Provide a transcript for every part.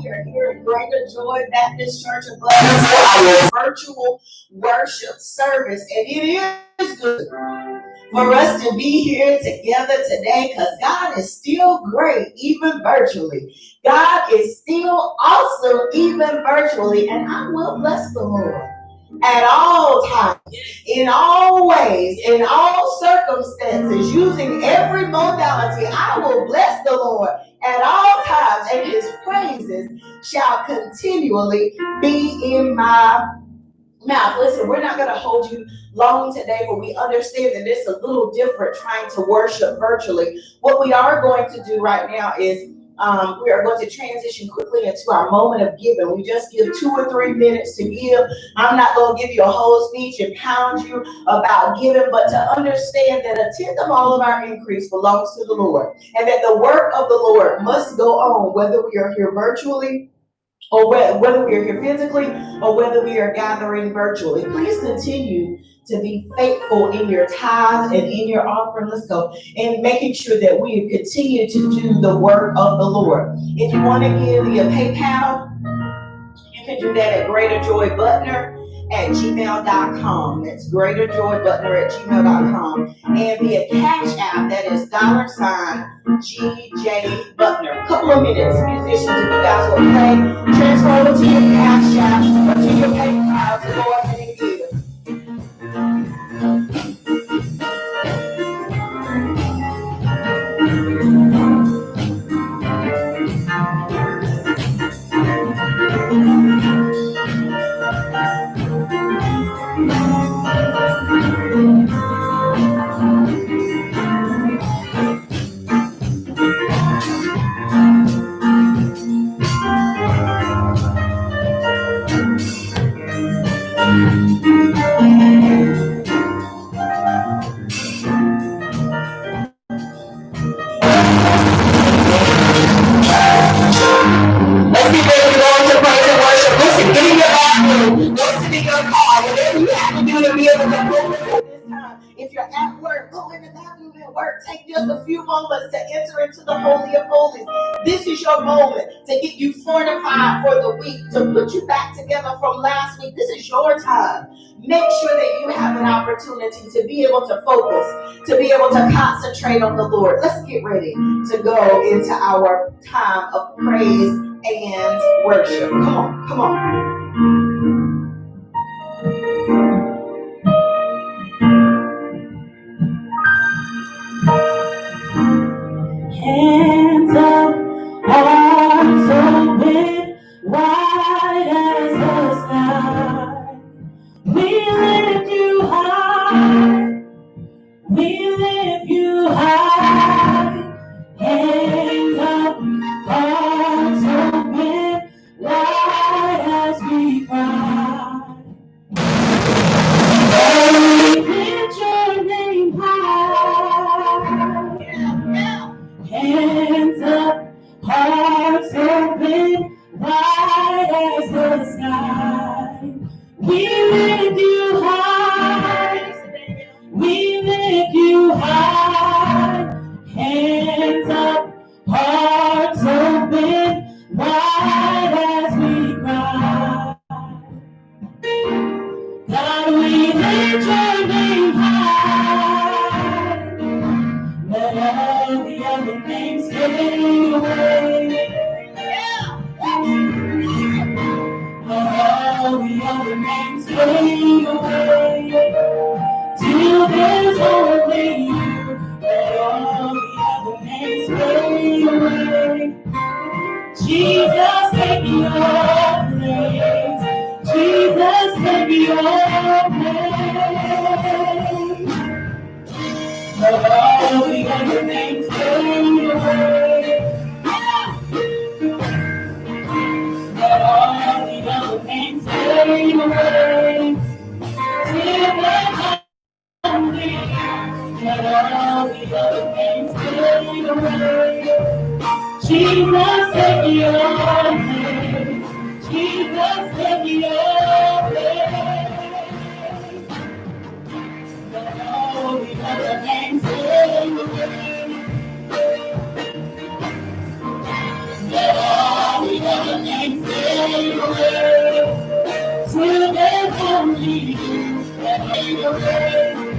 We are here at Greater Joy Baptist Church of Blessings for our virtual worship service. And it is good for us to be here together today because God is still great, even virtually. God is still awesome, even virtually. And I will bless the Lord at all times, in all ways, in all circumstances, using every modality. I will bless the Lord at all times, and his praises shall continually be in my mouth. Listen, we're not going to hold you long today, but we understand that it's a little different trying to worship virtually. What we are going to do right now is we are going to transition quickly into our moment of giving. We just give 2 or 3 minutes to give. I'm not going to give you a whole speech and pound you about giving, but to understand that a tenth of all of our increase belongs to the Lord, and that the work of the Lord must go on, whether we are here virtually or whether we are here physically or whether we are gathering virtually. Please continue to be faithful in your tithes and in your offering. Let's go. And making sure that we continue to do the work of the Lord. If you want to give via PayPal, you can do that at greaterjoybutner@gmail.com. That's greaterjoybutner@gmail.com. And via Cash App, that is $GJ Butner. A couple of minutes, musicians, if you guys will play, transfer over to your Cash App or to your PayPal to go ahead and give. moments to enter into the Holy of Holies. This is your moment to get you fortified for the week, to put you back together from last week. This is your time. Make sure that you have an opportunity to be able to focus, to be able to concentrate on the Lord. Let's get ready to go into our time of praise and worship. Come on, come on. Hands up, arms open, wide as the sky. We lift you high, we lift you high. Hands up, arms open, wide as we cry. We lift your name high. Hands up, hearts open, wide as the sky. We lift you high, we lift you high. Hands up, hearts open, wide as we cry. God, we lift your name high. Let all the other names fade away. Let all the other names fade away. Till there's only you. Let all the other names fade away. Jesus, take your place. Jesus, take your place. Let all the other names fade away. Let all the other names fade away. Till there's only you. Let all the other names fade away. Jesus, take your place. Jesus, take your place. Let all the other names fade away. Let all the other names fade away. Till there's only you. Fade away.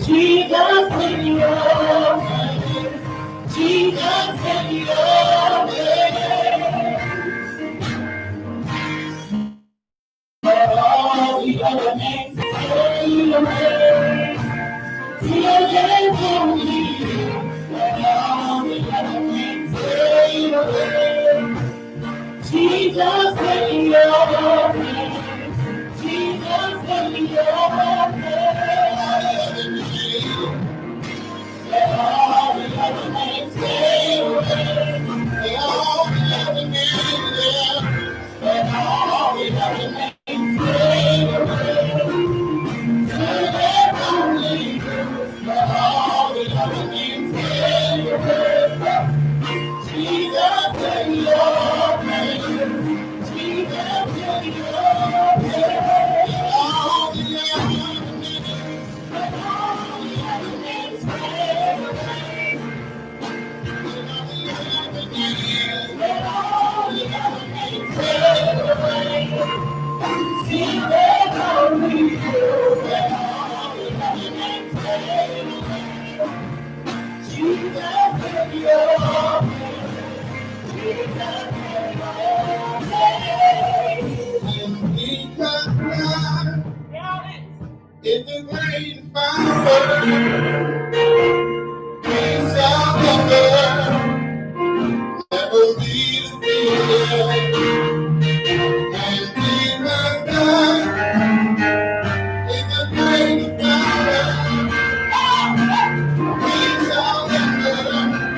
Jesus, take your place. Jesus, take your place. Let all the other names fade away. Till there's only you. Let all the other names fade away. Jesus, take your place. Jesus, take your place. Let all the other names fade away. Let all the other names, let all the other names fade away. Till there's only you. Let all the other names fade away. Jesus, take your place. Jesus, take your place. All the other names, let all the other names fade away. Let all the other names fade away. See, there's only you. Let all the other names fade away. Jesus, take your place. Jesus, take your place. Because God is the great power, we shall never be defeated. And because God is the great power, we shall never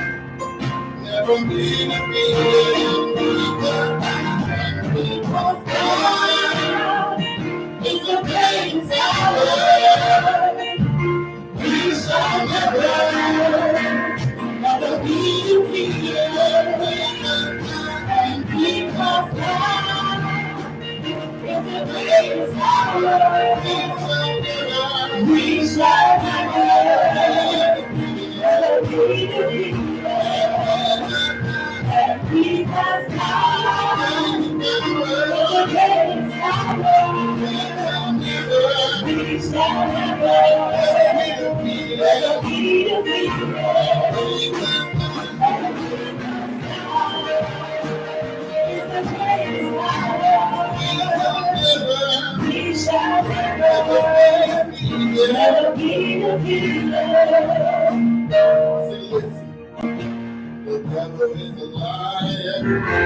be defeated. Because God is the great power, we shall never be defeated. And because God is the greatest power, we shall never be defeated. be defeated. See, listen, the devil is a liar.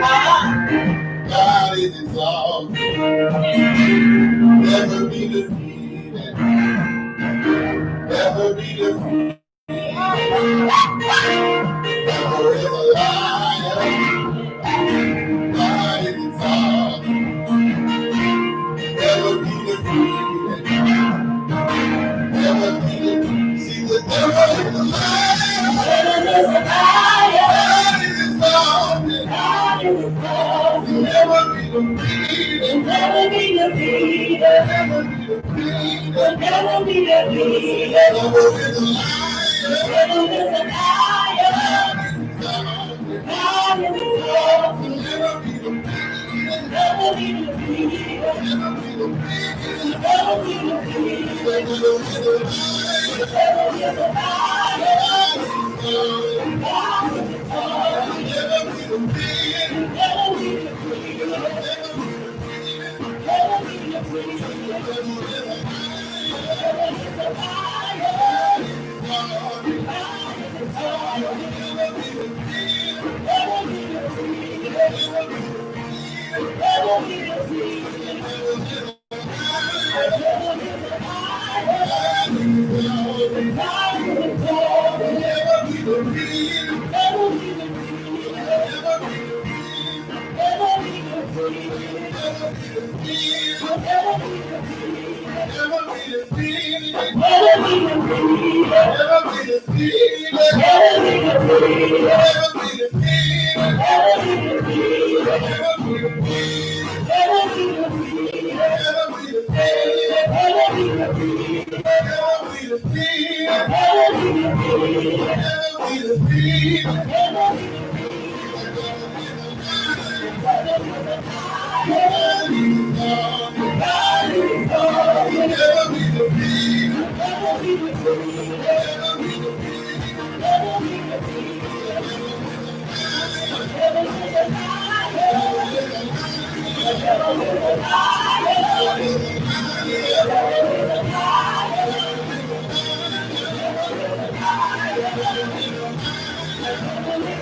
God is exalted. Never be defeated. Never be defeated. Devil is a liar. God is exalted. Never be defeated. Never be defeated. See, the devil is a liar. Devil is a liar. God is exalted. God is exalted. Never be defeated. Never be defeated. Never be defeated. Never be defeated. Devil is a liar. Devil is a liar. God is exalted. Never be defeated. Never be defeated. Never be defeated. Never be defeated. Devil is a liar. Devil is a liar. God is exalted. Never be defeated. Never be defeated. Never be defeated. Devil is a liar. Devil is a liar. God is exalted. Never be defeated. Never be defeated. Never be defeated. Devil is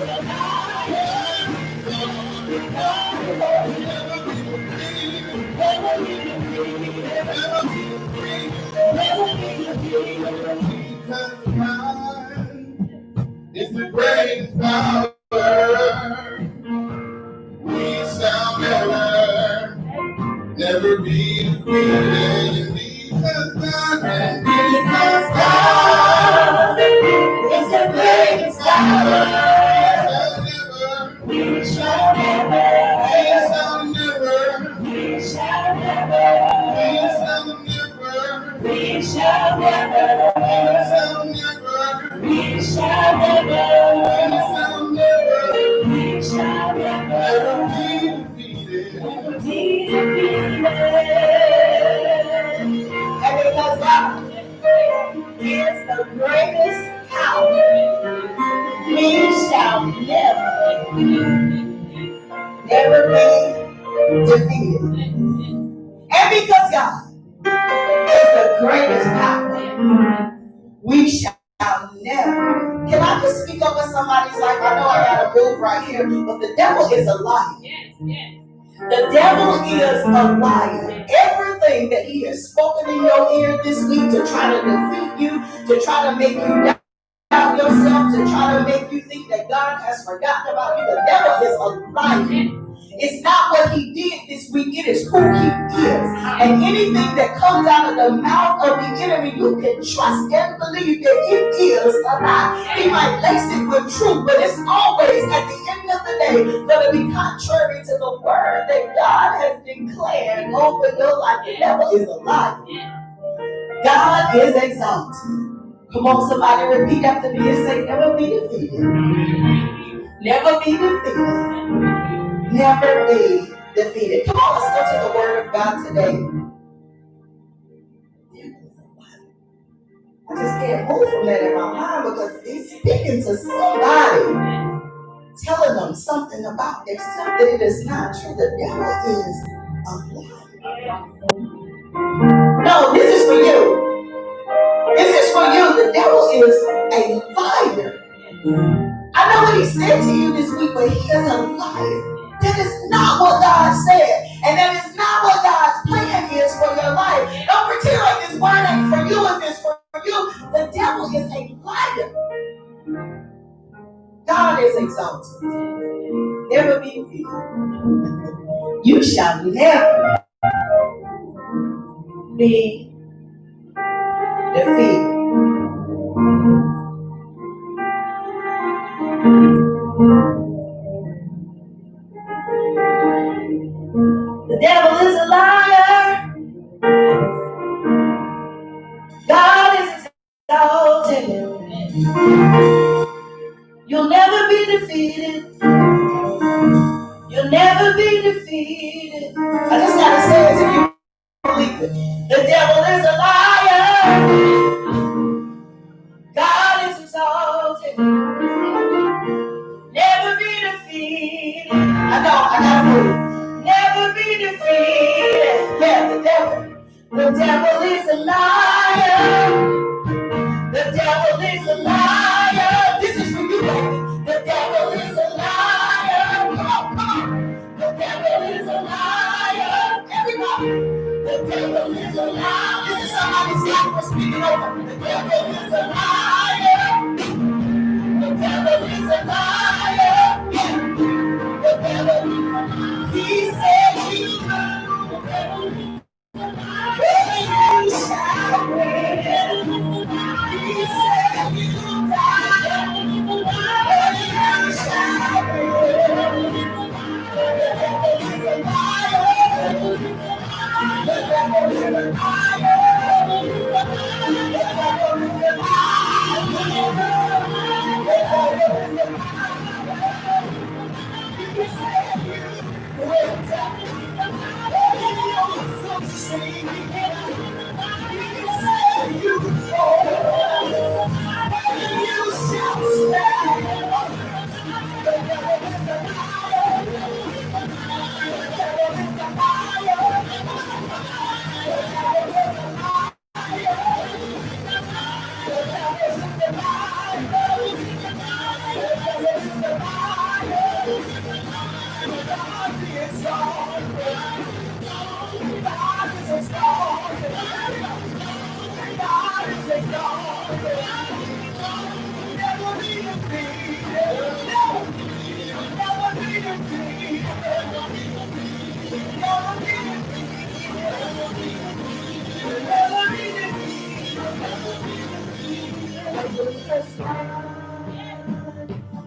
a liar. It's the greatest power we shall never be defeated. Because God is the greatest power we shall never, we shall never, we shall never, we shall never, we shall never be defeated. And because God is the greatest power, we shall never be defeated. And because God is the greatest power, we shall never. Can I just speak over somebody's life? I know I gotta move right here, but the devil is a liar. The devil is a liar. Everything that he has spoken in your ear this week to try to defeat you, to try to make you doubt yourself, to try to make you think that God has forgotten about you, the devil is a liar. It's not what he did this week, it is who he is. And anything that comes out of the mouth of the enemy, you can trust and believe that it is a lie. He might lace it with truth, but it's always at the end of the day going to be contrary to the word that God has declared over your life. The devil is a lie. God is exalted. Come on, somebody repeat after me and say, never be defeated. Never be defeated. Never be defeated. Come on, let's go to the word of God today. I just can't move from that in my mind because he's speaking to somebody, telling them something about except that it is not true. The devil is a liar. No, this is for you. This is for you. The devil is a liar. I know what he said to you this week, but he is a liar. That is not what God said. And that is not what God's plan is for your life. Don't pretend like this word ain't for you if it's for you. The devil is a liar. God is exalted. Never be defeated. You shall never be defeated. The devil is a liar. God is exalted. You'll never be defeated. You'll never be defeated. I just gotta say it to you. Believe it. The devil is a liar. God is exalted. Never be defeated. I gotta move. Never be defeated. Yeah, the devil. The devil is a liar. The devil is a liar. This is for you, baby. The devil is a liar. Come on, come on. The devil is a liar. Everybody. The devil is a liar. This is somebody's life we're speaking over. The devil is a liar. The devil is a liar. The devil is a liar. He said you. The devil is a liar. You shall win. He said you die. You shall win. The devil is a liar. The devil is a liar. The devil is a liar. The devil is a liar. He said you will die.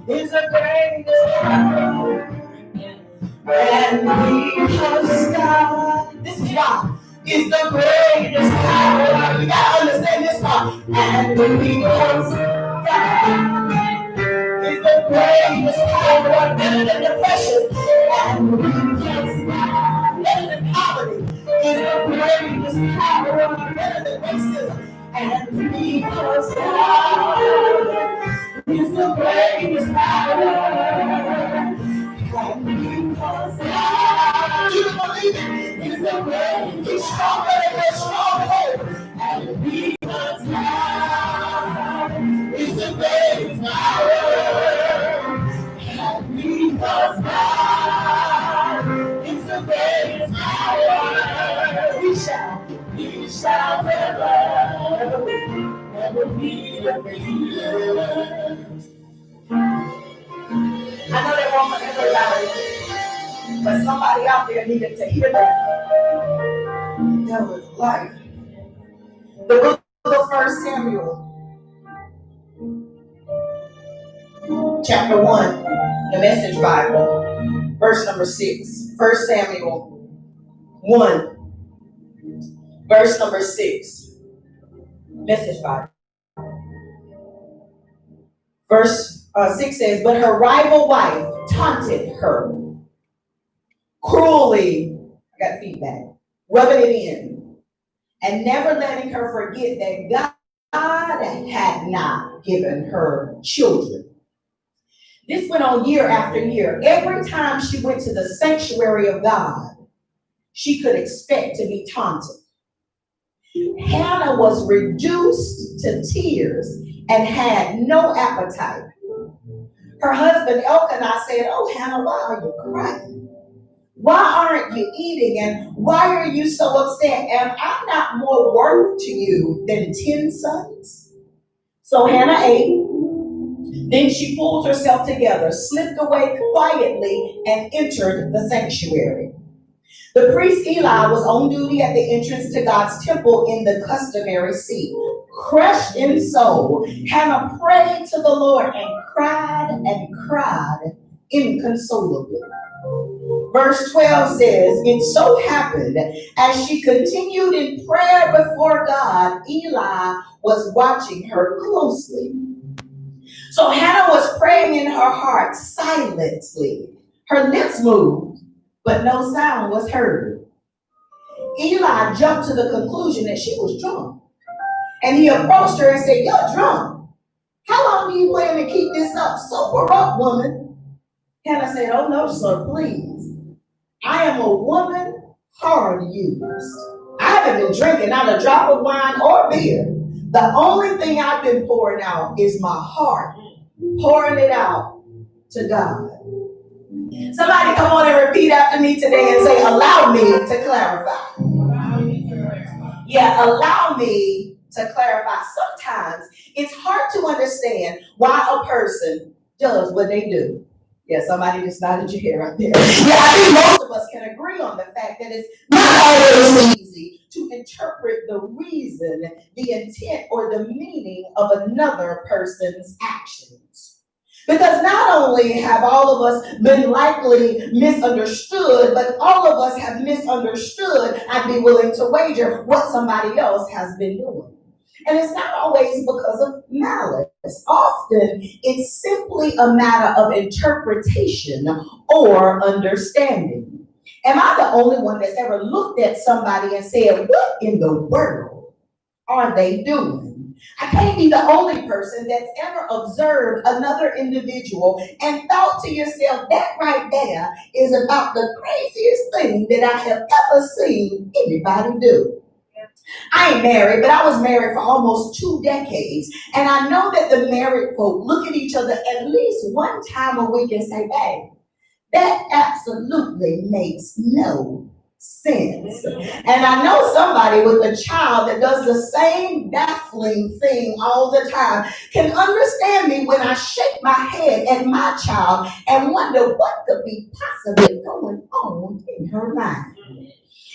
Is the greatest power, and because God, this is why, is the greatest power. You gotta understand this part. And because God is the greatest power, better than depression, and because God, better than poverty, is the greatest power, better than racism, and because God is the greatest power. And because God, you believe it, is the greatest. He's stronger than your stronghold. And because God is the greatest power. And because God is the greatest power. We shall never be defeated. I know that won't for everybody, but somebody out there needed to hear that. That was life. The book of 1 Samuel, chapter 1, the Message Bible, verse number 6. 1 Samuel 1, verse number 6. Message Bible. Verse 6 says, but her rival wife taunted her cruelly, I got feedback, rubbing it in, and never letting her forget that God had not given her children. This went on year after year. Every time she went to the sanctuary of God, she could expect to be taunted. Hannah was reduced to tears and had no appetite. Her husband Elkanah said, "Oh, Hannah, why are you crying? Why aren't you eating? And why are you so upset? Am I not more worth to you than 10 sons?" So Hannah ate. Then she pulled herself together, slipped away quietly, and entered the sanctuary. The priest Eli was on duty at the entrance to God's temple in the customary seat. Crushed in soul, Hannah prayed to the Lord and cried inconsolably. Verse 12 says, "It so happened as she continued in prayer before God, Eli was watching her closely." So Hannah was praying in her heart silently. Her lips moved, but no sound was heard. Eli jumped to the conclusion that she was drunk. And he approached her and said, "You're drunk. How long do you plan to keep this up? Sober up, woman." Hannah said, "Oh no, sir, please. I am a woman hard used. I haven't been drinking not a drop of wine or beer. The only thing I've been pouring out is my heart, pouring it out to God." Somebody come on and repeat after me today and say, "Allow me to clarify." Yeah, allow me to clarify. Sometimes it's hard to understand why a person does what they do. Yeah, somebody just nodded your head right there. Yeah, I think most of us can agree on the fact that it's not always easy to interpret the reason, the intent, or the meaning of another person's actions. Because not only have all of us been likely misunderstood, but all of us have misunderstood, I'd be willing to wager, what somebody else has been doing. And it's not always because of malice. Often it's simply a matter of interpretation or understanding. Am I the only one that's ever looked at somebody and said, "What in the world are they doing?" I can't be the only person that's ever observed another individual and thought to yourself, "That right there is about the craziest thing that I have ever seen anybody do." I ain't married, but I was married for almost 2 decades. And I know that the married folk look at each other at least one time a week and say, "Babe, that absolutely makes no sense." And I know somebody with a child that does the same baffling thing all the time can understand me when I shake my head at my child and wonder what could be possibly going on in her mind.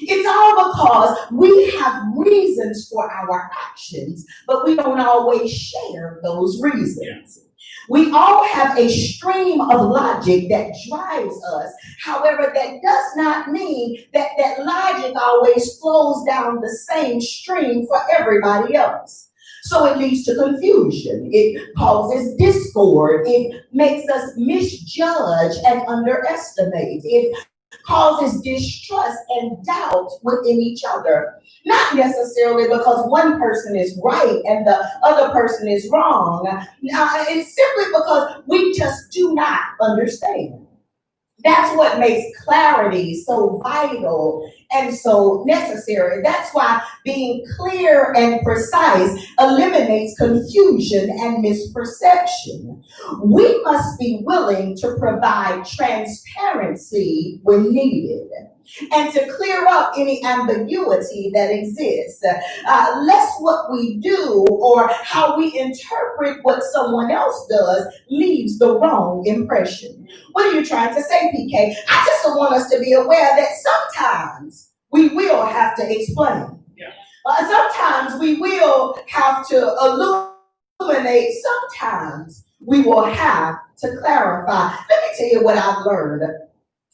It's all because we have reasons for our actions, but we don't always share those reasons. We all have a stream of logic that drives us. However, that does not mean that that logic always flows down the same stream for everybody else. So it leads to confusion. It causes discord. It makes us misjudge and underestimate. It causes distrust and doubt within each other. Not necessarily because one person is right and the other person is wrong. It's simply because we just do not understand. That's what makes clarity so vital and so necessary. That's why being clear and precise eliminates confusion and misperception. We must be willing to provide transparency when needed and to clear up any ambiguity that exists. Lest what we do or how we interpret what someone else does leaves the wrong impression. What are you trying to say, PK? I just want us to be aware that sometimes we will have to explain. Sometimes we will have to illuminate. Sometimes we will have to clarify. Let me tell you what I've learned.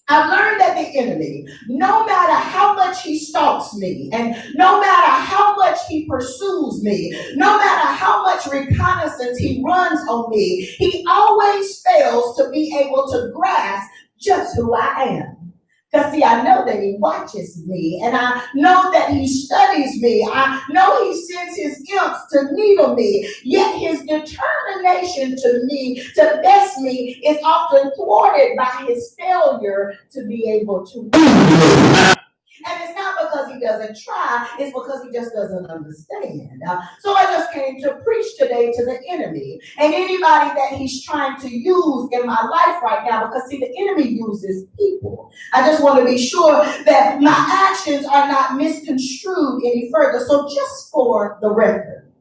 I've learned that the enemy, no matter how much he stalks me, and no matter how much he pursues me, no matter how much reconnaissance he runs on me, he always fails to be able to grasp just who I am. Because see, I know that he watches me, and I know that he studies me. I know he sends his imps to needle me, yet his determination to best me is often thwarted by his failure to be able to. And it's not because he doesn't try, it's because he just doesn't understand. So I just came to preach today to the enemy and anybody that he's trying to use in my life right now, because see, the enemy uses people. I just want to be sure that my actions are not misconstrued any further. So just for the record,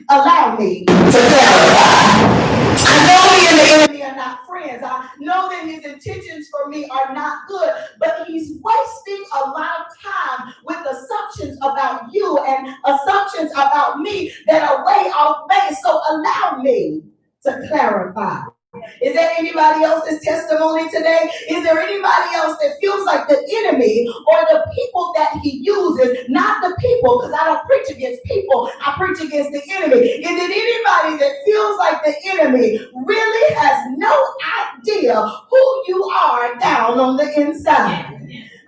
allow me to clarify. I know me and the enemy are not friends. I know that his intentions for me are not good, but he's wasting a lot of time with assumptions about you and assumptions about me that are way off base. So allow me to clarify. Is there anybody else's testimony today? Is there anybody else that feels like the enemy or the people that he uses, not the people, because I don't preach against people, I preach against the enemy. Is it anybody that feels like the enemy really has no idea who you are down on the inside?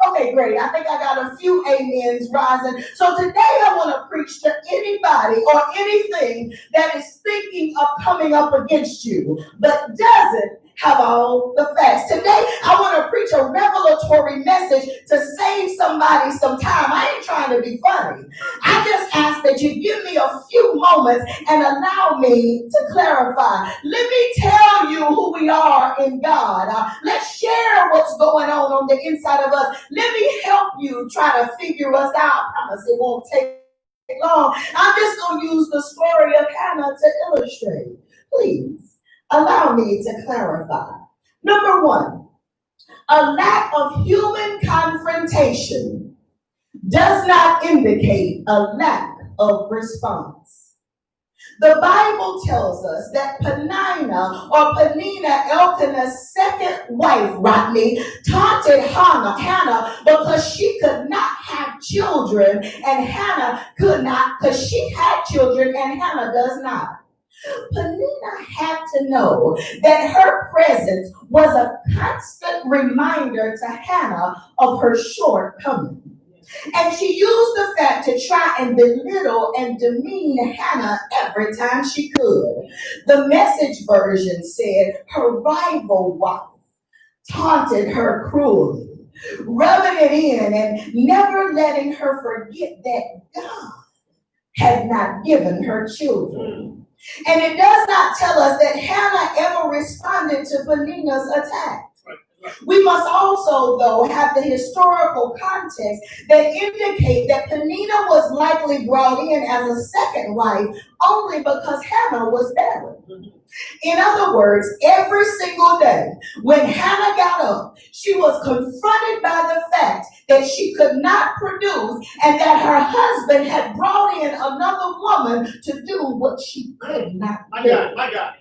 Okay, great. I think I got a few amens rising. So today I want to preach to anybody or anything that is thinking of coming up against you, but doesn't have all the facts. Today I want to preach a revelatory message to save somebody some time. I ain't trying to be funny. I just ask that you give me a few moments and allow me to clarify. Let me tell you who we are in God. Let's share what's going on the inside of us. Let me help you try to figure us out. I promise it won't take long. I'm just going to use the story of Hannah to illustrate. Please allow me to clarify. Number one, a lack of human confrontation does not indicate a lack of response. The Bible tells us that Peninnah, Elkanah's second wife, Rodney, taunted Hannah because she could not have children, and Hannah could not because she had children and Hannah does not. Peninnah had to know that her presence was a constant reminder to Hannah of her shortcomings. And she used the fact to try and belittle and demean Hannah every time she could. The Message version said her rival wife taunted her cruelly, rubbing it in and never letting her forget that God had not given her children. And it does not tell us that Hannah ever responded to Peninnah's attack. We must also, though, have the historical context that indicate that Peninnah was likely brought in as a second wife only because Hannah was barren. In other words, every single day when Hannah got up, she was confronted by the fact that she could not produce and that her husband had brought in another woman to do what she could not do. My God.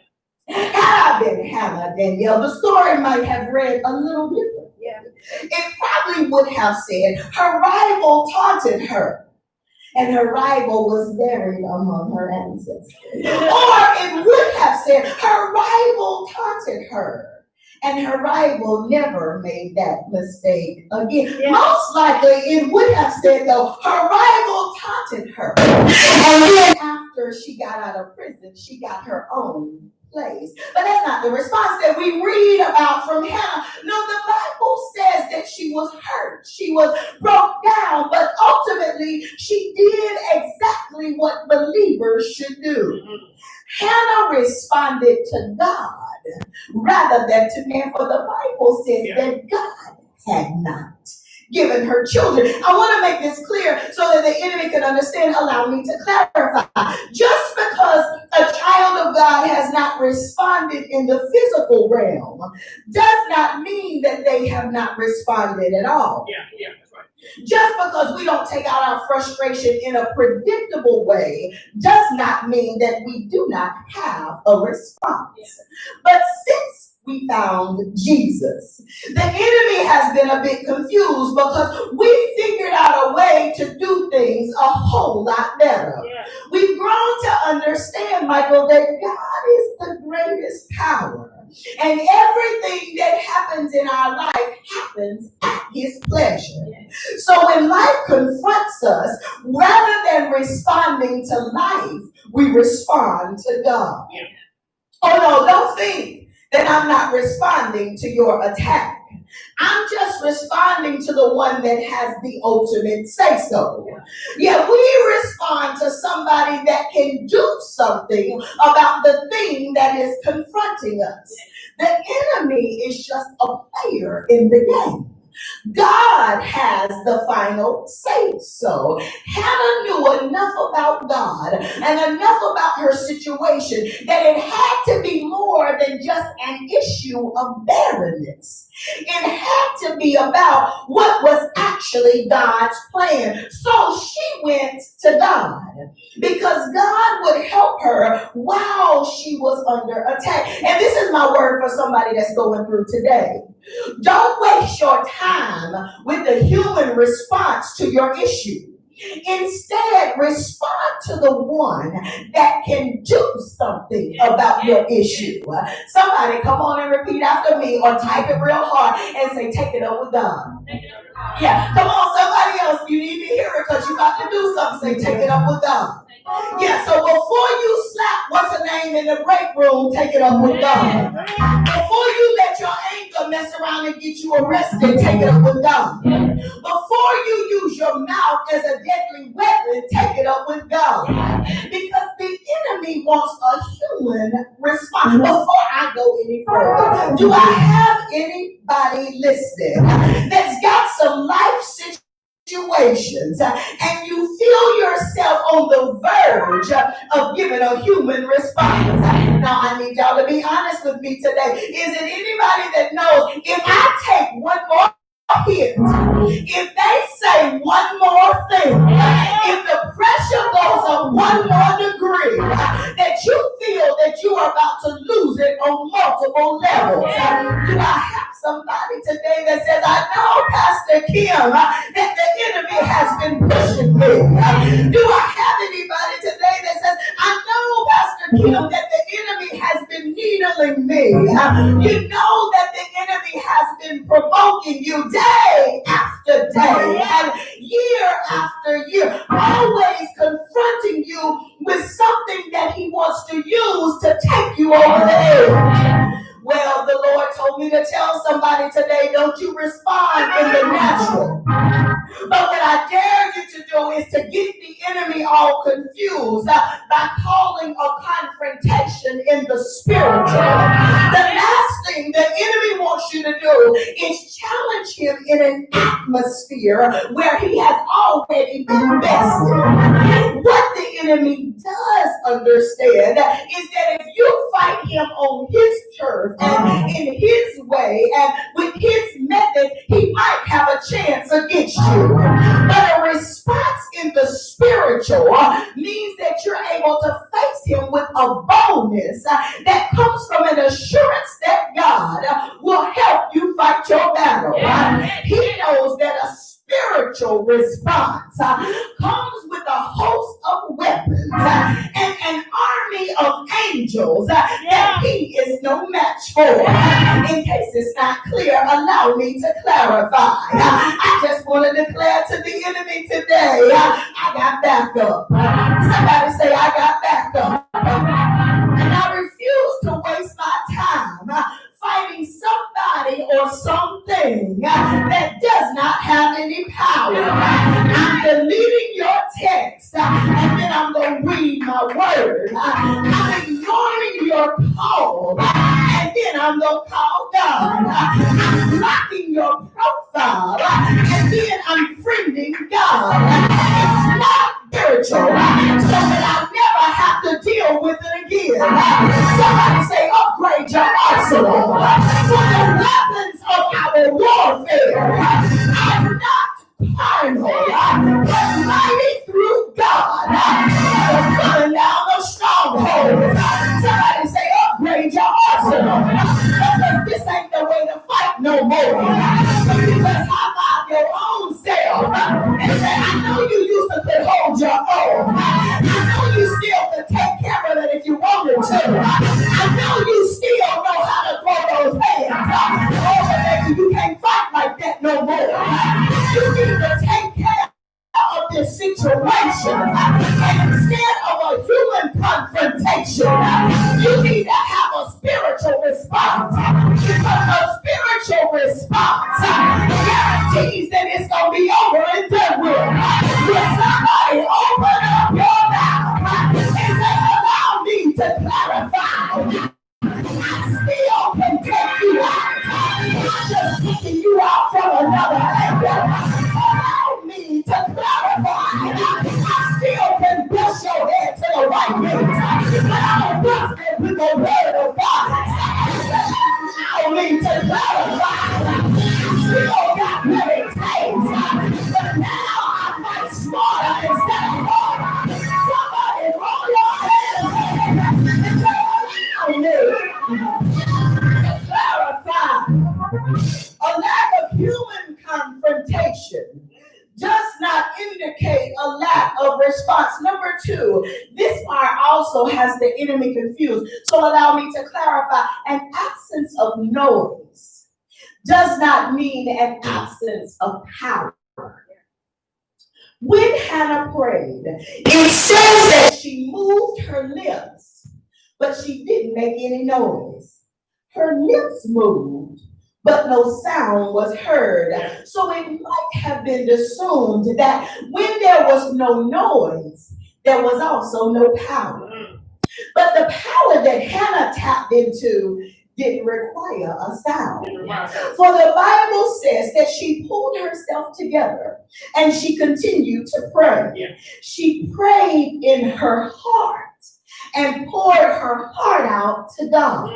Had I been Hannah, Danielle, the story might have read a little different. Yeah. It probably would have said her rival taunted her, and her rival was buried among her ancestors. Or it would have said her rival taunted her, and her rival never made that mistake again. Yeah. Most likely it would have said, though, her rival taunted her, and then after she got out of prison, she got her own place. But that's not the response that we read about from Hannah. No, the Bible says that she was hurt. She was broke down, but ultimately she did exactly what believers should do. Hannah responded to God rather than to man, for the Bible says that God had not given her children. I want to make this clear so that the enemy can understand. Allow me to clarify. Just because a child of God has not responded in the physical realm does not mean that they have not responded at all. Yeah, that's right. Just because we don't take out our frustration in a predictable way does not mean that we do not have a response. But since we found Jesus, the enemy has been a bit confused because we figured out a way to do things a whole lot better. Yeah. We've grown to understand, Michael, that God is the greatest power, and everything that happens in our life happens at his pleasure. Yeah. So when life confronts us, rather than responding to life, we respond to God. Yeah. Oh no, don't think that I'm not responding to your attack. I'm just responding to the one that has the ultimate say so. Yeah, we respond to somebody that can do something about the thing that is confronting us. The enemy is just a player in the game. God has the final say so. Hannah knew enough about God and enough about her situation that it had to be more than just an issue of barrenness. It had to be about what was actually God's plan. So she went to God because God would help her while she was under attack. And this is my word for somebody that's going through today. Don't waste your time with the human response to your issue. Instead, respond to the one that can do something about your issue. Somebody come on and repeat after me or type it real hard and say, take it up with God. Yeah, come on, somebody else, you need to hear it because you got to do something. Say, take it up with God. Yeah, so before you slap what's her name in the break room, take it up with God. Before you let your anger mess around and get you arrested, take it up with God. Before you use your mouth as a deadly weapon, take it up with God. Because the enemy wants a human response. Before I go any further, do I have anybody listening that's got some life situations and you feel yourself on the verge of giving a human response? Now I need y'all to be honest with me today. Is it anybody that knows if I take one more hit, if they say one more thing, if the pressure goes up one more degree, that you feel that you are about to lose it on multiple levels? Do I have somebody today that says, I know, Pastor Kim, that the enemy has been pushing me? Do I have anybody today that says, I know, Pastor Kim, that the enemy has been needling me? You know that the enemy has been provoking you day after day and year after year, always confronting you with something that he wants to use to take you over the edge. Well, the Lord told me to tell somebody today, don't you respond in the natural. But what I dare you to do is to get the enemy all confused by calling a confrontation in the spiritual. The last thing the enemy wants you to do is challenge him in an atmosphere where he has already been bested. What the enemy does understand is that if you fight him on his turf and in his way and with his method, he might have a chance against you. But a response in the spiritual means that you're able to face him with a boldness that comes from an assurance that God will help you fight your battle. He knows that a spiritual response comes with a host of weapons and an army of angels that he is no match for. In case it's not clear, allow me to clarify. I just want to declare to the enemy today, I got backup. Somebody say, I got backup. And I refuse to waste my time fighting somebody or something that does not have any power. I'm deleting your text and then I'm going to read my word. I'm ignoring your call and then I'm going to call God. I'm blocking your profile and then I'm friending God. It's not spiritual, so that I'll never have to deal with it again. Somebody say, upgrade your arsenal. For the weapons of our warfare are not carnal, but mighty through God. Pulling down the strongholds. Somebody say, upgrade your arsenal. Because this ain't the way to fight no more. Because high five your own self and say, I know you used to could hold your own. I know you still could take care of it if you wanted to. I know you still know how to throw those hands. Oh, baby, you can't fight like that no more. You need to take care of this situation. And instead of a human confrontation, you need to have a spiritual response. Because a spiritual response means that it's going to be over and done with. Will somebody open up your mouth and say, allow me to clarify? Still can take you out. I'm just taking you out from another angle. Allow me to clarify. I still can bless your head to the right place. But I'm blessed it with the word of God. Allow me to clarify. I still got what it takes. But now I fight smarter instead of harder. Somebody roll your hands and say, allow me to clarify. A lack of human confrontation does not indicate a lack of response. Number two, this part also has the enemy confused. So allow me to clarify. An absence of noise does not mean an absence of power. When Hannah prayed, it says that she moved her lips, but she didn't make any noise. Her lips moved, but no sound was heard. So it might have been assumed that when there was no noise, there was also no power. But the power that Hannah tapped into didn't require a sound. For the Bible says that she pulled herself together and she continued to pray. She prayed in her heart and poured her heart out to God.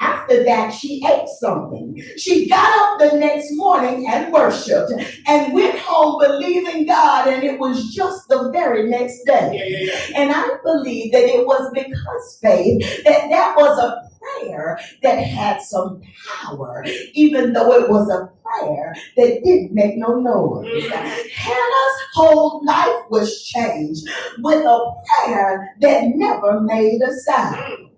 After that, she ate something. She got up the next morning and worshiped and went home believing God, and it was just the very next day. And I believe that it was because faith that was a prayer that had some power, even though it was a prayer that didn't make no noise. Hannah's whole life was changed with a prayer that never made a sound.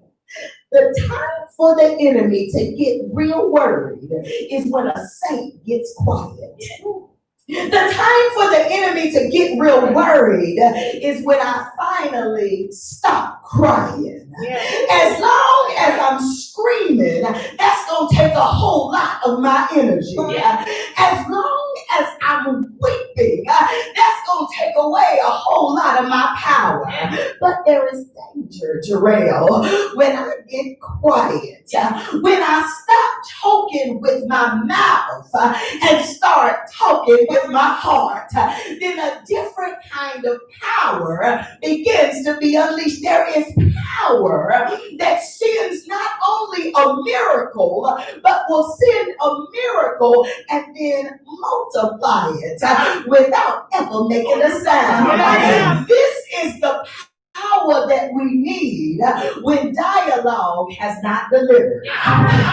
The time for the enemy to get real worried is when a saint gets quiet. The time for the enemy to get real worried is when I finally stop crying. As long as I'm screaming, that's going to take a whole lot of my energy. As long as I'm weeping, that's going to take away a whole lot of my power. But there is danger, Jarrell, when I get quiet, when I stop talking with my mouth and start talking with my heart, then a different kind of power begins to be unleashed. There is power that sends not only a miracle, but will send a miracle and then multiply it without ever making a sound. This is the power that we need when dialogue has not delivered.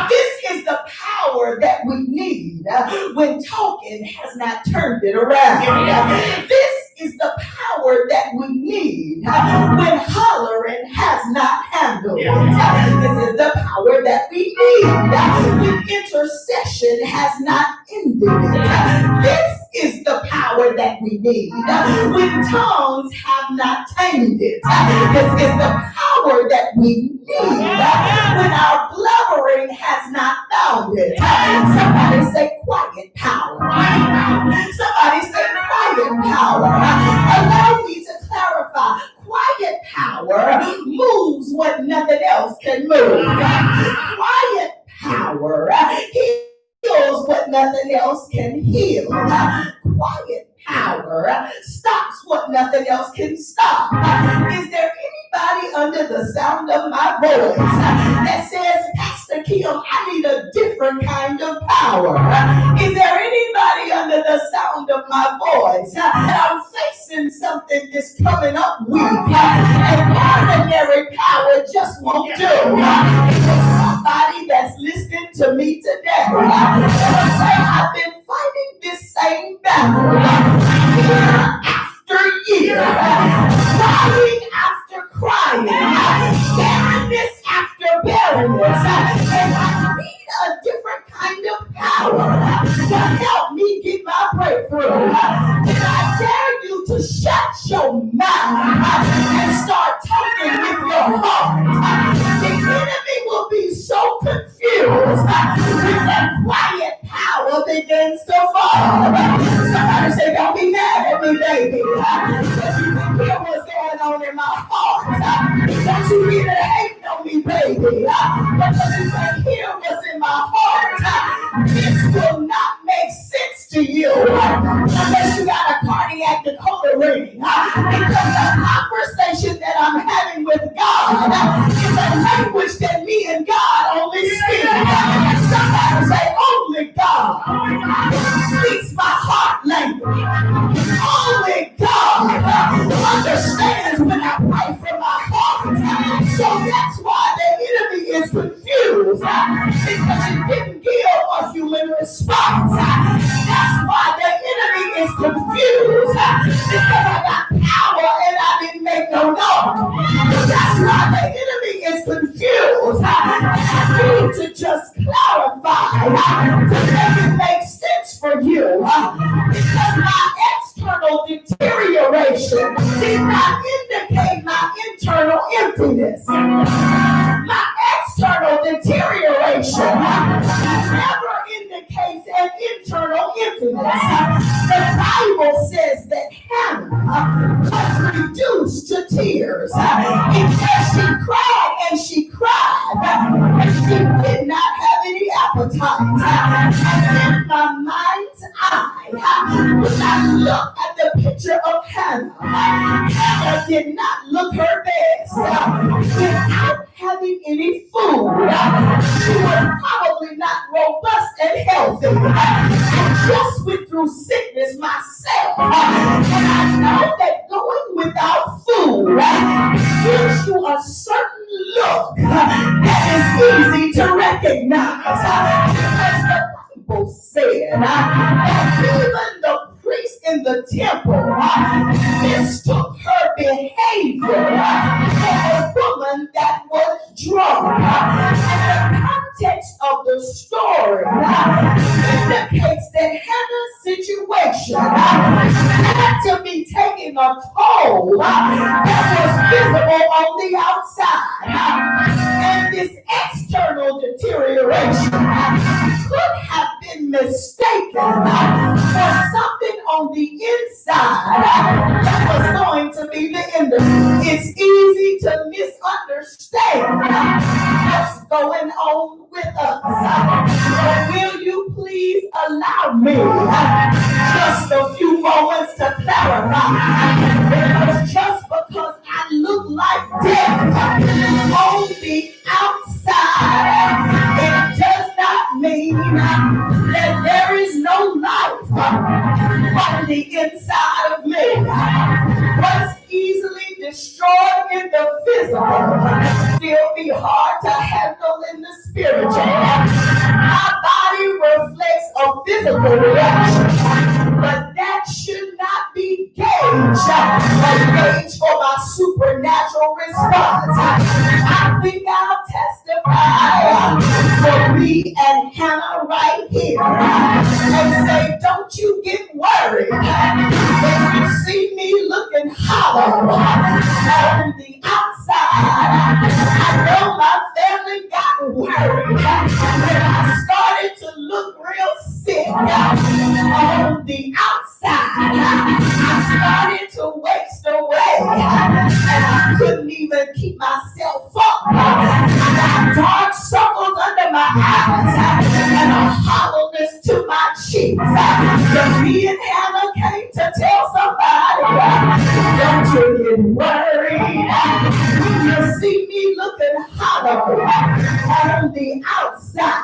This is the power that we need when talking has not turned it around. This is the power that we need when hollering has not handled it. This is the power that we need when intercession has not ended it. This is the power that we need when tongues have not tamed it. This is the power that we need when our blubbering has not found it. Somebody say quiet power. Somebody say quiet power. Allow me to clarify. Quiet power moves what nothing else can move. Quiet power heals what nothing else can heal. Quiet power stops what nothing else can stop. Is there anybody under the sound of my voice that says, Pastor Kim, I need a different kind of power? Is there anybody under the sound of my voice that I'm facing something that's coming up weak and ordinary power just won't do? Is there somebody that's listening to me today? I've been fighting this same battle year after year, crying after crying, barrenness after barrenness, and I need a different kind of power to help me get my breakthrough. And I dare you to shut your mouth and start talking with your heart. The enemy will be so confused when that quiet power begins testify. Somebody say, don't be mad at me, baby. Because you can hear what's going on in my heart. Don't you really hate on me, baby. Because you can hear what's in my heart. This will not make sense to you unless you got a cardiac decoder ring. Because the conversation that I'm having with God is a language that me and God only speak. Somebody say, only God speaks my heart language. Only God understands when I pray from my heart. So that's why the enemy is confused, because he didn't give a human response. That's why the enemy is confused, because I got power and I didn't make no noise. That's why the enemy is confused. I need to just clarify to make it make sense for you, because my external deterioration did not indicate my internal emptiness. My external deterioration never indicates an internal emptiness. The Bible says that Hannah was reduced to tears because she cried and she cried and she did not have any appetite. And in my mind's eye, when I look at the picture of Hannah, Hannah did not look her best. Without having any food, she was probably not robust and healthy. I just went through sickness myself, and I know that going without food gives you a certain look that is easy to recognize. Because the Bible said that even the priest in the temple mistook her behavior for a woman that was drunk. And the context of the story indicates that Hannah's situation had to be taking a toll that was visible on the outside. And this external deterioration could have been mistaken for something on the inside that was going to be the end of it. It's easy to misunderstand what's going on with us. So will you please allow me just a few moments to clarify? Because just because I look like death on the outside, it does not mean that there is no life on the inside of me. What's easily destroyed in the physical still be hard to handle in the spiritual. My body reflects a physical reaction, but that should not be gauged for my supernatural response. I think I'll testify for me and Hannah right here and say, don't you get worried when you see me looking hollow on the outside. I know my family got worried when I started to look real sick on the outside. I started to waste away and I couldn't even keep myself up. I got dark circles under my eyes and a hollowness to my cheeks. So me and Hannah came to tell somebody, don't you get worried when you see me looking hollow on the outside.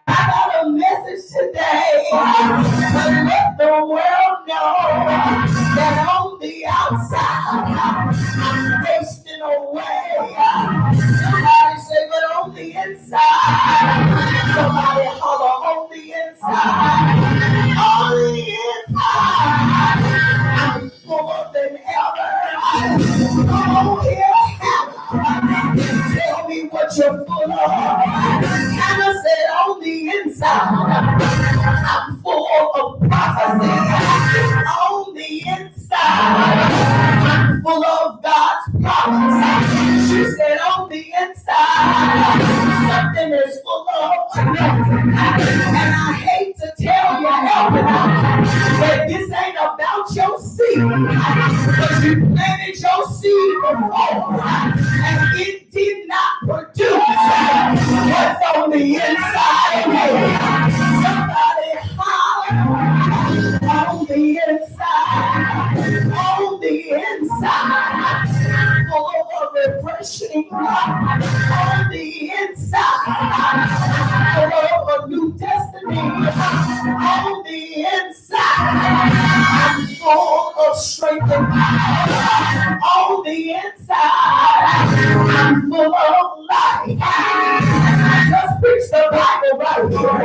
I got a message today to let the world know that on the outside I'm wasting away. Somebody say, but on the inside, somebody holler, on the inside, on the inside, I'm fuller than ever. Come on here, Hannah, tell me what you're full of. Hannah said, on the inside, I'm full of prophecy. this ain't about your seed, because you planted your seed before, and it did not produce what's on the inside of you. Somebody holler on the inside, on the inside, full of refreshing on the inside, full of a new destiny on the inside, I'm full of strength and power on the inside, I'm full of life. Just preach the Bible right here.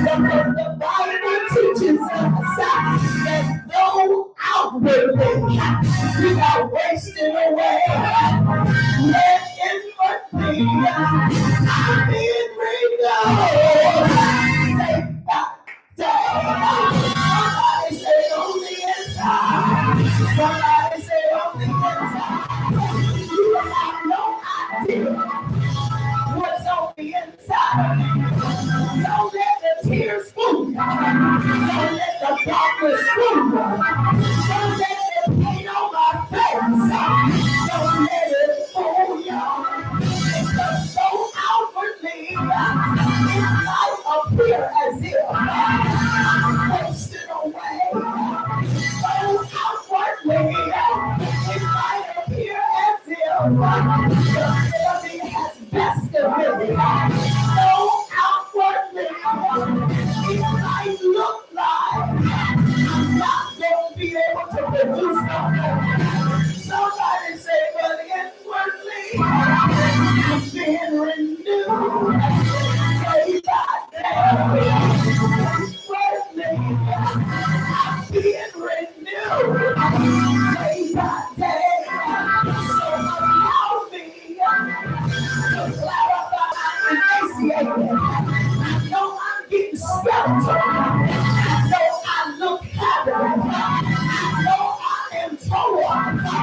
Because the Bible teaches us that though outwardly we are wasting away, yet inwardly I'm being renewed. Day by day. Somebody say on the inside. Somebody say on the inside. You have no idea what's on the inside. Don't let the tears fool you. Don't let the darkness fool you. Don't let the pain on my face. Don't let it fool you. Because so outwardly, it might appear as if I'm wasted away. So outwardly, it might appear as if the enemy has bested me. So outwardly, it might look like I'm not going to be able to produce something. Somebody say, but inwardly, I'm being renewed day by day. Inwardly, I'm being renewed day by day. So allow me to clarify and emaciated. I know I'm getting skeletal. I know I look happy. I know I am torn. I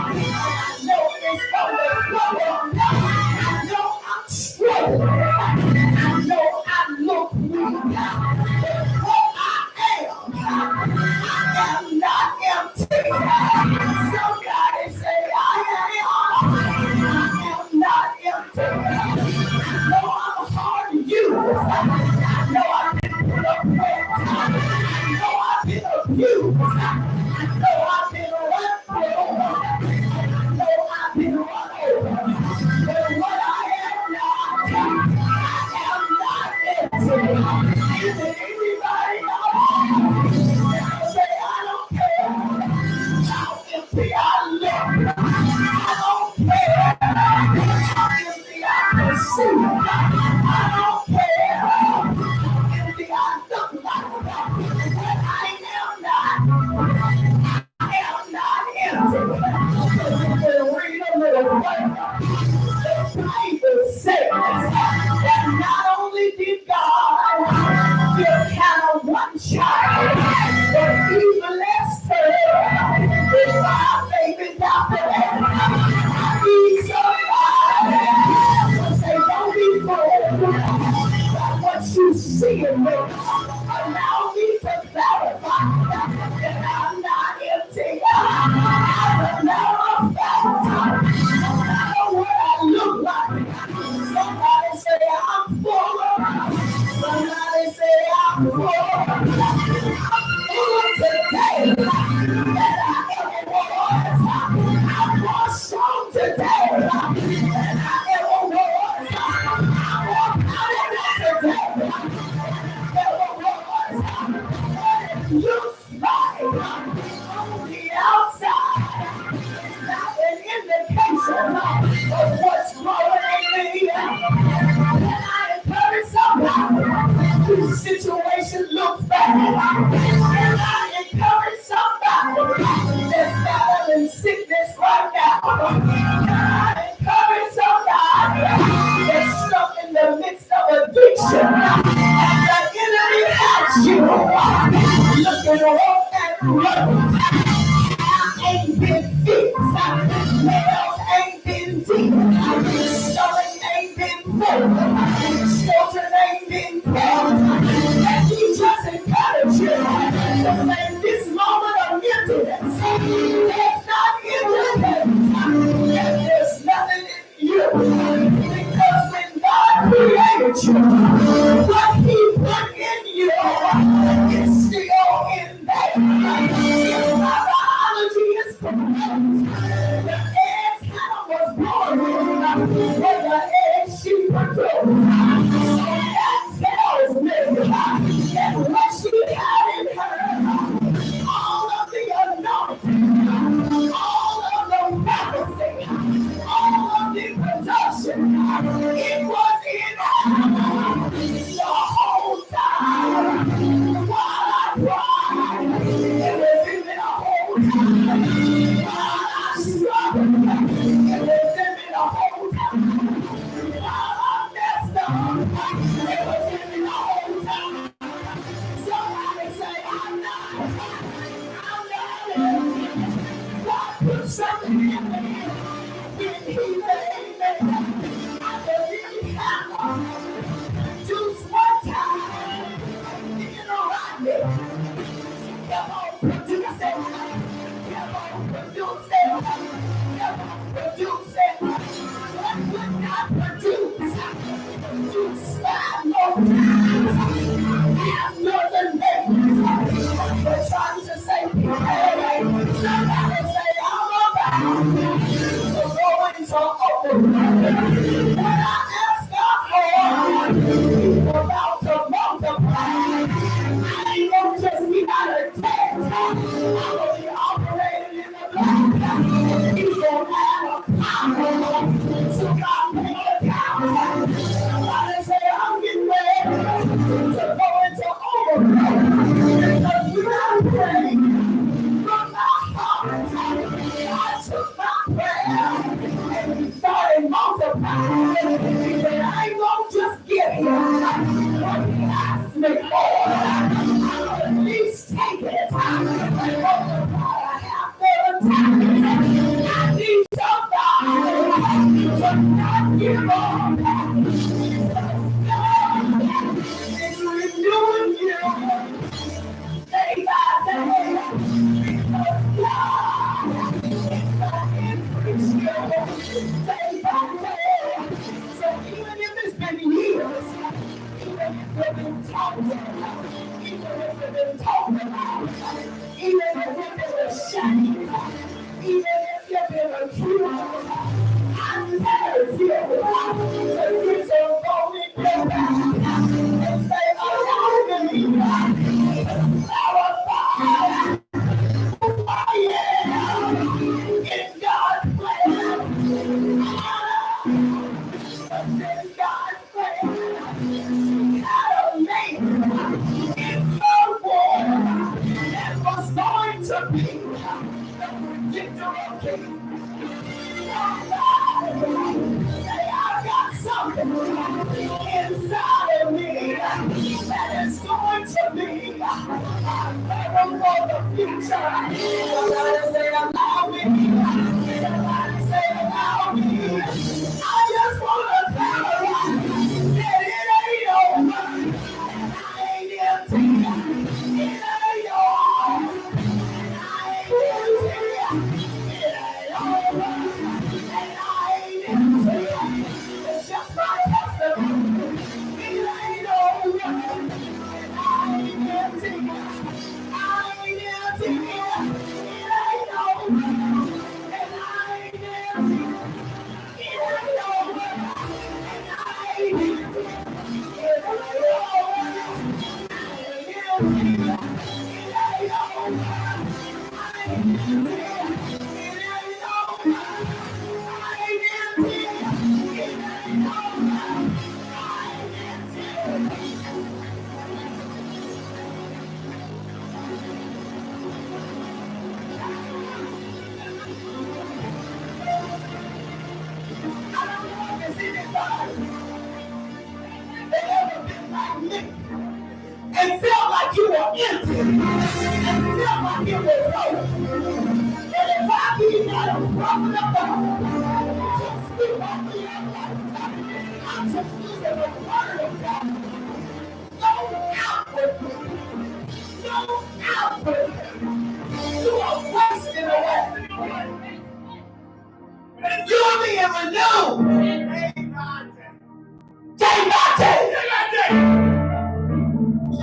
know it's going to flow. I know I'm struggling. I know I look weak. But what I am not empty. Somebody say I am not empty. I know I'm hard to use. I know I've been put up with. I know I've been abused. I know I've been run through. I know I've been run over. But what I am not empty. Is it anybody else? Say I don't care how empty I look. I don't care how empty I can see. I don't care how empty I look like. But I am not empty. If you read a little further, the Bible says that not only did God give Hannah one child, but He blessed her with 5 babies after that. He's somebody to say, don't be fooled by what you see in me. Allow me to clarify that I'm not empty. As a matter of fact, no matter what I look like, somebody say I'm full. Somebody say I'm full. I'm full today that I ever was. I'm more strong today than I ever was. I'm more powerful today than I ever was. What it looks like on the outside is not an indication of what's growing in me. Can I encourage somebody whose situation looks bad? Can I encourage somebody that's battling sickness right now? Can I encourage somebody that's stuck in the midst of addiction and the enemy has you looking up and running? Ain't been fixed, nails ain't been deep, stomach ain't been full, children ain't been fed, and He just encouraged you to say this moment multiply a half dozen times. I need somebody to not give up. God is renewing you day by day. Because God increase you day by day. So even if it's been years, even if you've been talked about, even if you've been talked about, even if you've been ashamed, even if you've been accused, I dare you to get your phone in your back and say, allow me to clarify who I am in God's plan. In God's plan. Not a man in the war that was going to be the predictor of kings. Say, I've got something inside of me that is going to be better for the future. Somebody say, allow me. Somebody say, allow me. I just want to tell you that it ain't over. I ain't empty. It ain't over. I ain't empty. It ain't over. It's just my testimony. It ain't over. And I ain't empty. I ain't empty. It ain't over. And I ain't empty. It ain't over. And I ain't empty. It ain't over. I ain't empty. It ain't over. I ain't empty. It ain't over. And felt like you were empty, and felt like it was over. And if I be not a prophet of God, just speak over your life. I'm just using the word of God. No outwardly, no outwardly. You are wasting away. You are being renewed day by day.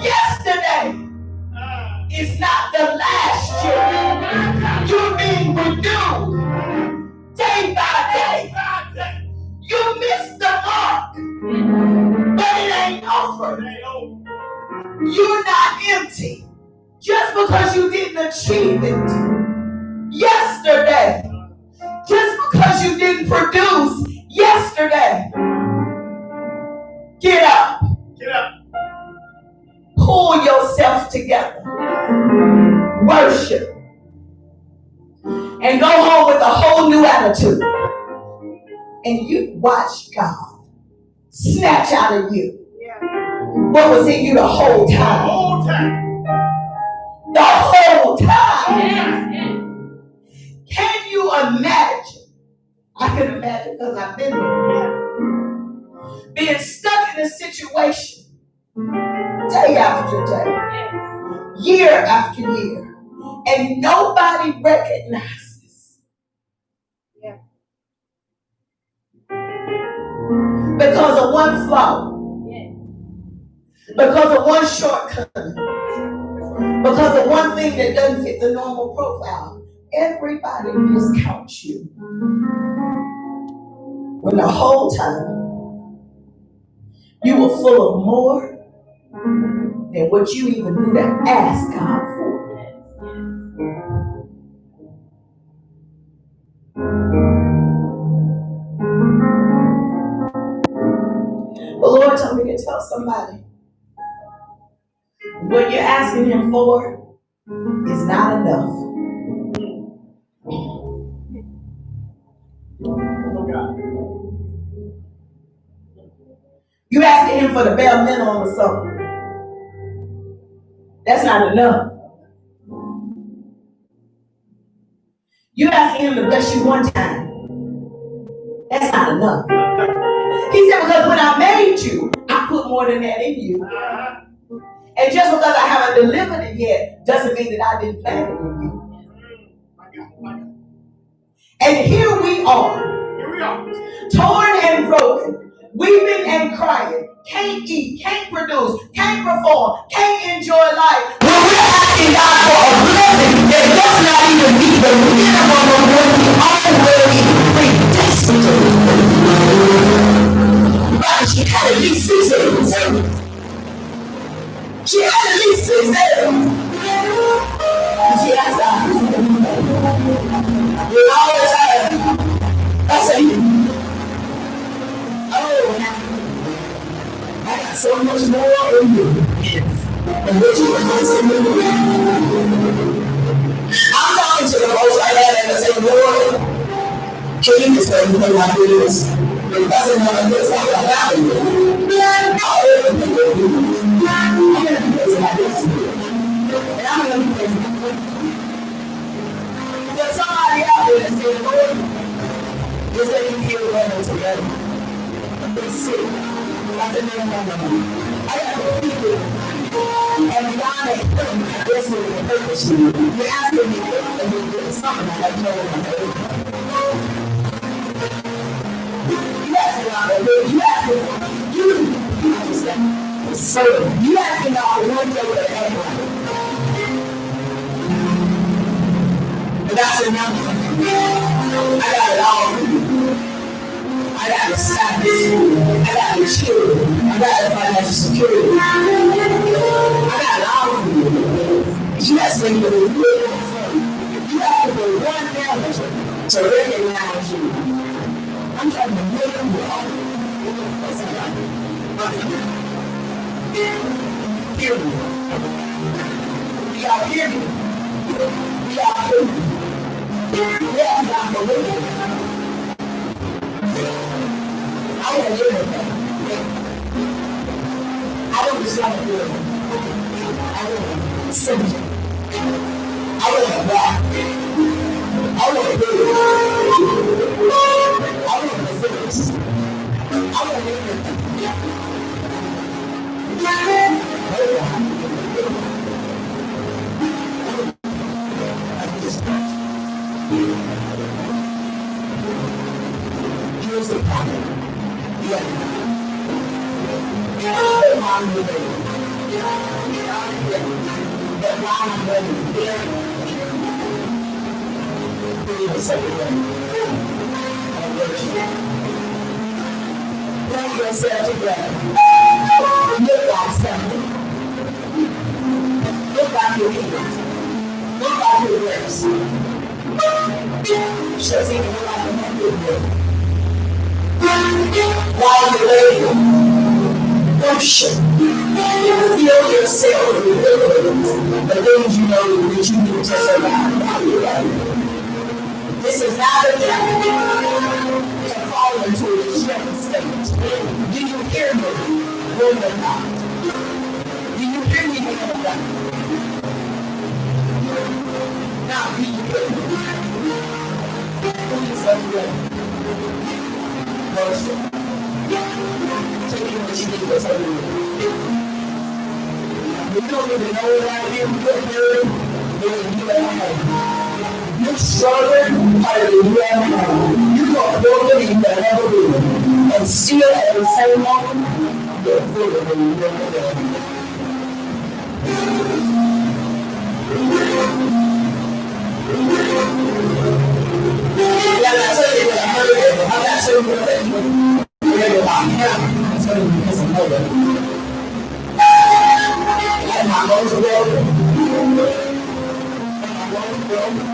Yesterday is not the last year. You're being renewed day by day. You missed the mark, but it ain't over. You're not empty just because you didn't achieve it yesterday. Just because you didn't produce yesterday. Get up. Get up. Pull yourself together. Worship. And go home with a whole new attitude. And you watch God snatch out of you what was in you the whole time. The whole time. Can you imagine? I can imagine because I've been there. Being stuck in a situation day after day, year after year, and nobody recognizes. Because of one flaw. Because of one shortcut. Because of one thing that doesn't fit the normal profile. Everybody discounts you. When the whole time you were full of more than what you even knew to ask God for. The Lord told me to tell somebody, what you're asking Him for is not enough. Oh God. You asking Him for the bare minimum or something. That's not enough. You asking him to bless you one time. That's not enough. He said, because when I made you, I put more than that in you. And just because I haven't delivered it yet, doesn't mean that I didn't plan it with you. And here we are, torn and broken, weeping and crying, can't eat, can't produce, can't perform, can't enjoy life. When we're asking God for a blessing that does not even meet the minimum of what we already predestined to do. But she had at least 6 days. She had at least 6 days. And she asked God, with all the time, I say, I got so much more in you. And what you want to do. I'm talking to the folks like that and I say, Lord, can you just let me know how to do this? It doesn't matter this like I got you. I'll everything with you. I'm going to do this like this. And I'm going to do this. There's somebody out there that says, Lord, just let me hear what I'm together. I'm being sick. I said, no. I got to people. And God has put me this with a purpose. You're asking me to do something I have no idea. You asking God to live. You asking you understand? So you asking God one day to act right. But that's enough. I got it all for you. I got the status. I got the children. I got the financial security. I got it all for you. You asked me to do it. You asked for one family to recognize you. I'm trying to make them all. Hear me. Y'all hear me. Y'all hear me. Yeah, y'all believe me. I want to live with that. I don't just want to live. I want to sing. I want to rock. I want to live. I want to finish. I want to live with here's the problem. Bring yourself together. Look like something. Look like your heels. Look like your lips. Just even look like a man with while you're waiting, worship. Feel yourself delivering the things you know that you need to survive. This is not a time to fall into a different state. Do you hear me, woman of God? Do you hear me, woman of God? Now, do you hear me? Please let worship. Taking what you need to tell you. You don't even know that you're good, then you have. You're struggling harder than you ever have. You don't know that you can ever do. And still at the same moment, you're full of when you never done. I tell you what I heard it. I'm not telling you that about him. I'm telling you because I know that. And my lungs are broken. And my lungs are broken.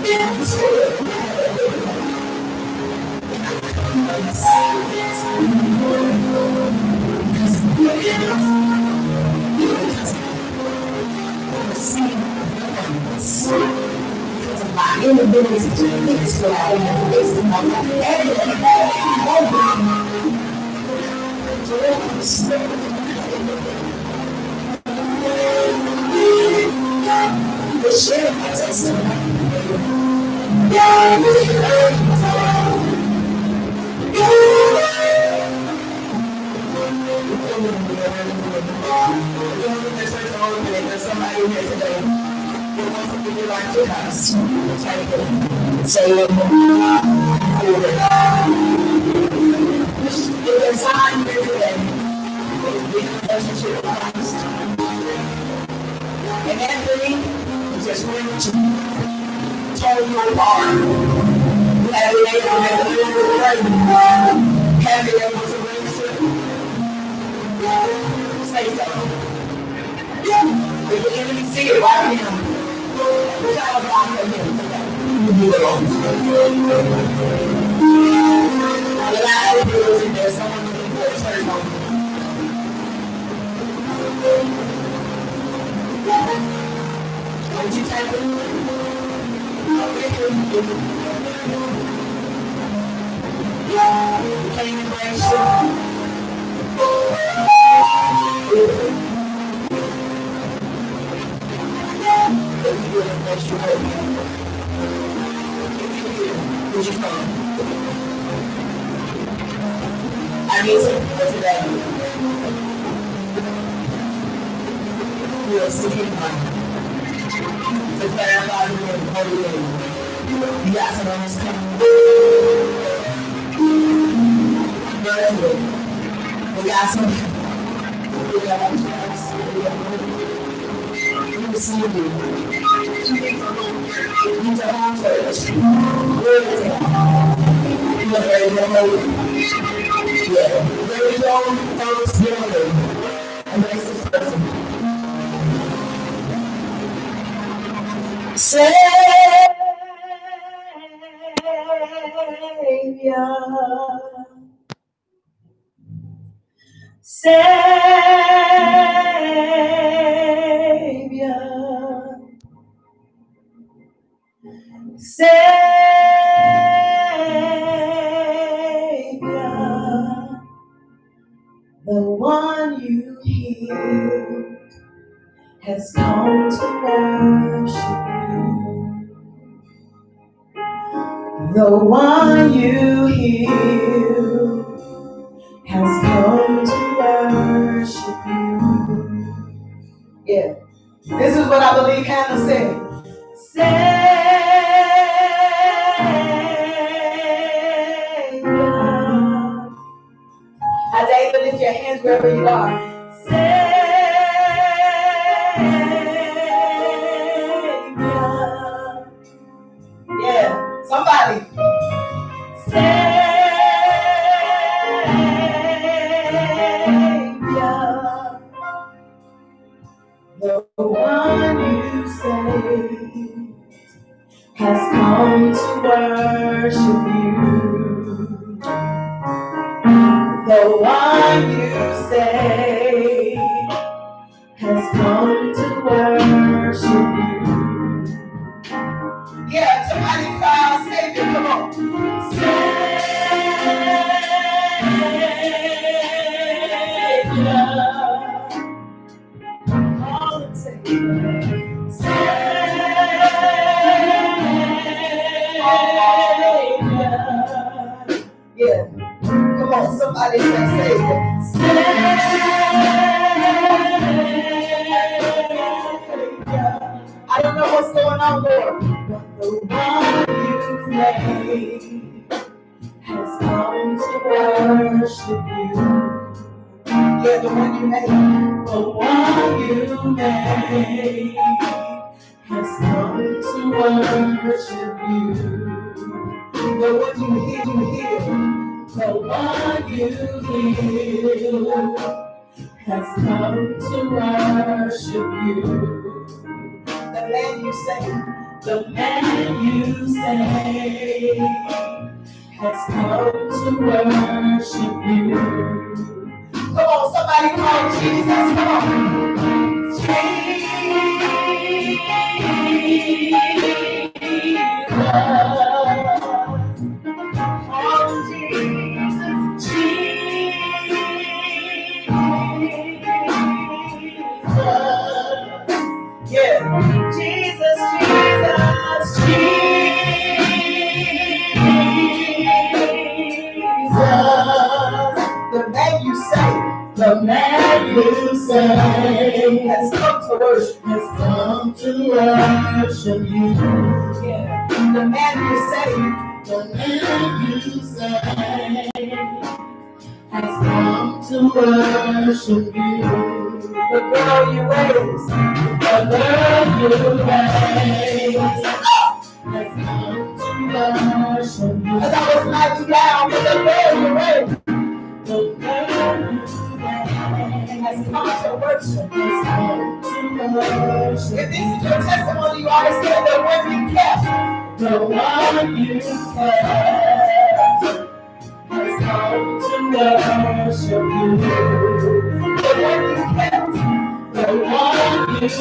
It's good. My inability to fix what I am facing, my everything share my testimony. There's somebody here today who wants to give you life to Christ. Say it. It's time here today. Relationship with Christ. And Anthony just went to tell you apart. You have been able to make a little break. Have been able to register. Say so. If the enemy see it right now, shout out for him today. A lot of bills in there, someone looking for a church home. Would you take it? Can you embrace it? Would you come? I need something for today. We'll see him on. To clarify the word holy name. You got some on this coming. We got some. We got you receive you. He's a home church. Where is it? You're very holy. Yeah. Very young, first building. Embrace this person. Savior. Savior, Savior, the one you healed has come to worship you. The one you healed has come to worship you. Yeah. This is what I believe Hannah said. Savior. Isaiah, lift your hands wherever you are. Savior. Yeah. Somebody. The one you saved has come to worship you. The one you saved has come to worship you. Yeah, somebody cry out, Savior, come on. Yeah. Come on, somebody say Savior. Savior. I don't know what's going on, Lord. But the one you made has come to worship you. Yeah, the one you made. The one you made has come to worship you. The one you healed. The one you healed has come to worship you. The man you saved. The man you saved has come to worship you. Come on, somebody call Jesus. Come on. Jesus, you say has come to worship. Has come to worship you. Yeah. The man you say. The man you say has come to worship you. The girl you raised. The girl you raised. Has come to worship you. As I was lying down with the girl you raised. The girl you has come to worship. Has come to worship. If this is your testimony, you ought to say the one you kept. The one you kept has come to worship you. The one you kept. The one you kept.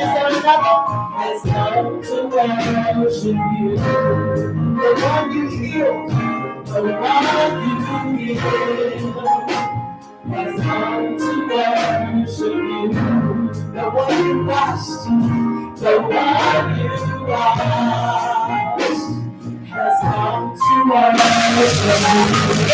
Is there another? Has come to worship you. The one you healed. The one you healed has come to worship you. The one you washed, the one you washed has come to worship you.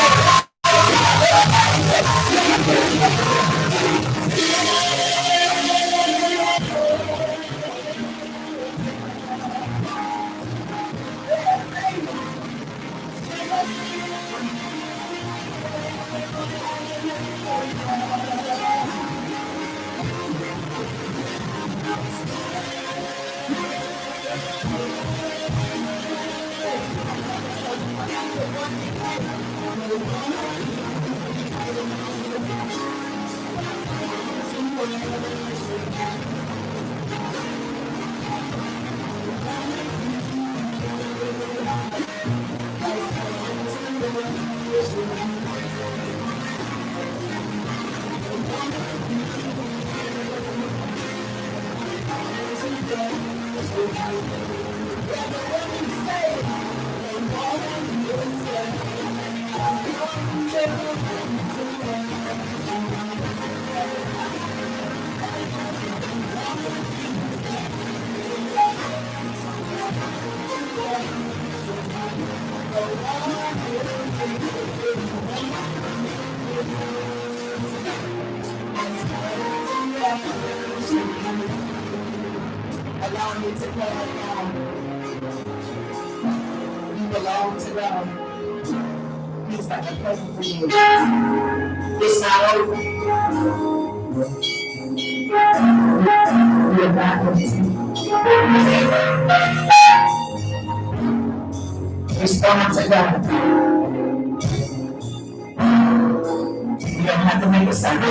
Allow me to play along. You belong to God. He's got a present for you. It's not over. You're not empty. Respond to God. You don't have to make a sound.